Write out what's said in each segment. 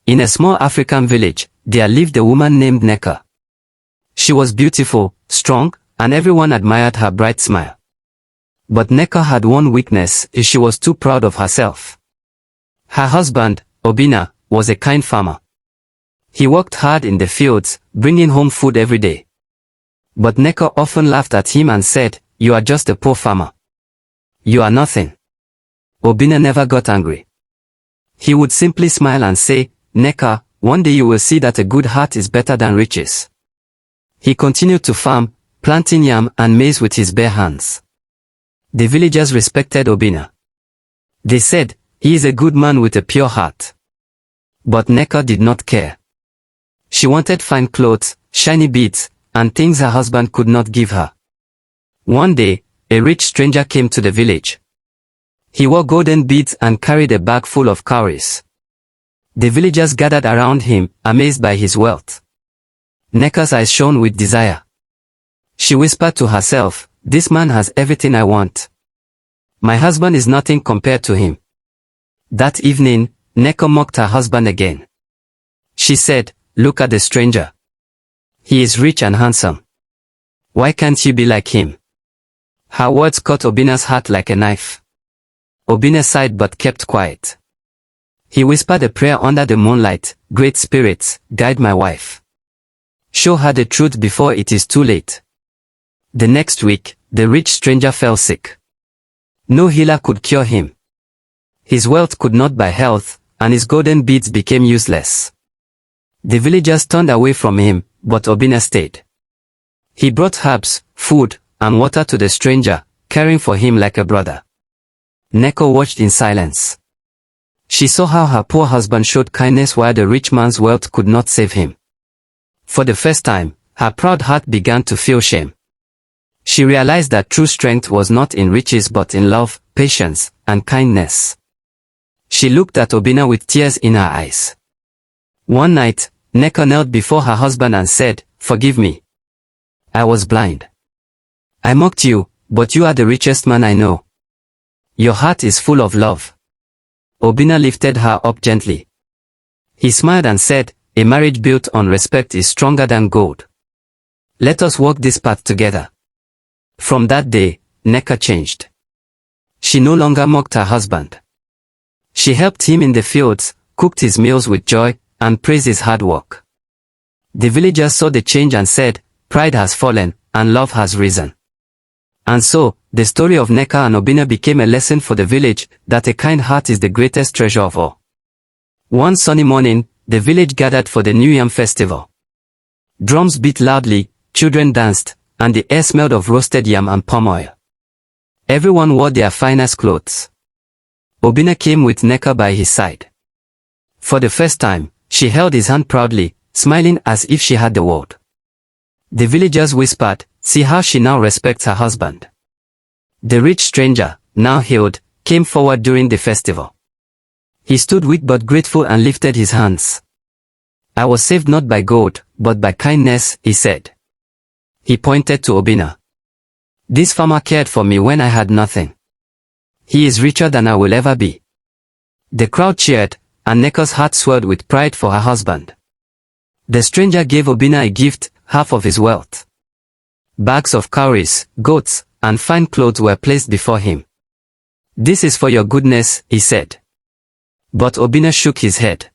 In a small African village, there lived a woman named Neka. She was beautiful, strong, and everyone admired her bright smile. But Neka had one weakness: she was too proud of herself. Her husband, Obina, was a kind farmer. He worked hard in the fields, bringing home food every day. But Neka often laughed at him and said, "You are just a poor farmer. You are nothing." Obina never got angry. He would simply smile and say, "Neka, one day you will see that a good heart is better than riches." He continued to farm, planting yam and maize with his bare hands. The villagers respected Obina. They said, "He is a good man with a pure heart." But Neka did not care. She wanted fine clothes, shiny beads, and things her husband could not give her. One day, a rich stranger came to the village. He wore golden beads and carried a bag full of cowries. The villagers gathered around him, amazed by his wealth. Neka's eyes shone with desire. She whispered to herself, "This man has everything I want. My husband is nothing compared to him." That evening, Neka mocked her husband again. She said, "Look at the stranger. He is rich and handsome. Why can't you be like him?" Her words cut Obina's heart like a knife. Obina sighed but kept quiet. He whispered a prayer under the moonlight, "Great spirits, guide my wife. Show her the truth before it is too late." The next week, the rich stranger fell sick. No healer could cure him. His wealth could not buy health, and his golden beads became useless. The villagers turned away from him, but Obina stayed. He brought herbs, food, and water to the stranger, caring for him like a brother. Neka watched in silence. She saw how her poor husband showed kindness while the rich man's wealth could not save him. For the first time, her proud heart began to feel shame. She realized that true strength was not in riches but in love, patience, and kindness. She looked at Obina with tears in her eyes. One night, Neka knelt before her husband and said, "Forgive me. I was blind. I mocked you, but you are the richest man I know. Your heart is full of love." Obina lifted her up gently. He smiled and said, "A marriage built on respect is stronger than gold. Let us walk this path together." From that day, Neka changed. She no longer mocked her husband. She helped him in the fields, cooked his meals with joy, and praised his hard work. The villagers saw the change and said, "Pride has fallen, and love has risen." And so, the story of Neka and Obina became a lesson for the village, that a kind heart is the greatest treasure of all. One sunny morning, the village gathered for the New Yam festival. Drums beat loudly, children danced, and the air smelled of roasted yam and palm oil. Everyone wore their finest clothes. Obina came with Neka by his side. For the first time, she held his hand proudly, smiling as if she had the world. The villagers whispered, "See how she now respects her husband." The rich stranger, now healed, came forward during the festival. He stood weak but grateful and lifted his hands. "I was saved not by gold, but by kindness," he said. He pointed to Obina. "This farmer cared for me when I had nothing. He is richer than I will ever be." The crowd cheered, and Neka's heart swelled with pride for her husband. The stranger gave Obina a gift, half of his wealth. Bags of cowries, goats, and fine clothes were placed before him. "This is for your goodness," he said. But Obina shook his head.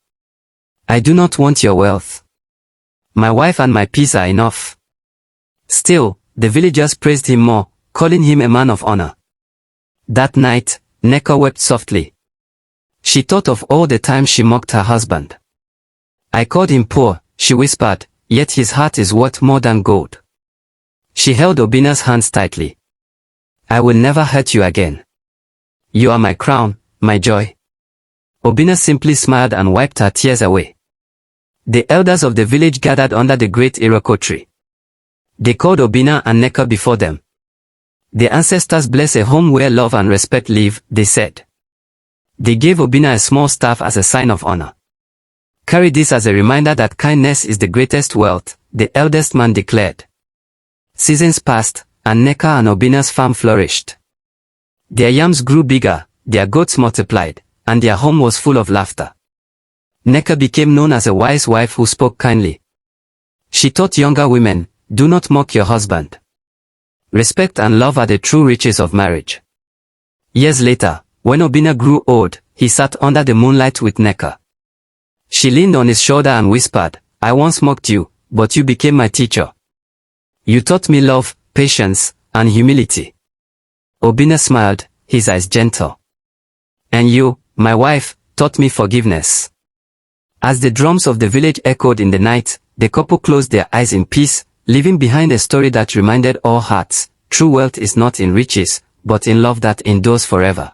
"I do not want your wealth. My wife and my peace are enough." Still, the villagers praised him more, calling him a man of honor. That night, Neka wept softly. She thought of all the times she mocked her husband. "I called him poor," she whispered, "yet his heart is worth more than gold." She held Obina's hands tightly. "I will never hurt you again. You are my crown, my joy." Obina simply smiled and wiped her tears away. The elders of the village gathered under the great iroko tree. They called Obina and Neka before them. "The ancestors bless a home where love and respect live," they said. They gave Obina a small staff as a sign of honor. "Carry this as a reminder that kindness is the greatest wealth," the eldest man declared. Seasons passed, and Neka and Obina's farm flourished. Their yams grew bigger, their goats multiplied, and their home was full of laughter. Neka became known as a wise wife who spoke kindly. She taught younger women, do not mock your husband. Respect and love are the true riches of marriage. Years later, when Obinna grew old, he sat under the moonlight with Neka. She leaned on his shoulder and whispered, I once mocked you, but you became my teacher. You taught me love, patience, and humility. Obinna smiled, his eyes gentle. And you, my wife, taught me forgiveness. As the drums of the village echoed in the night, the couple closed their eyes in peace, leaving behind a story that reminded all hearts, true wealth is not in riches, but in love that endures forever.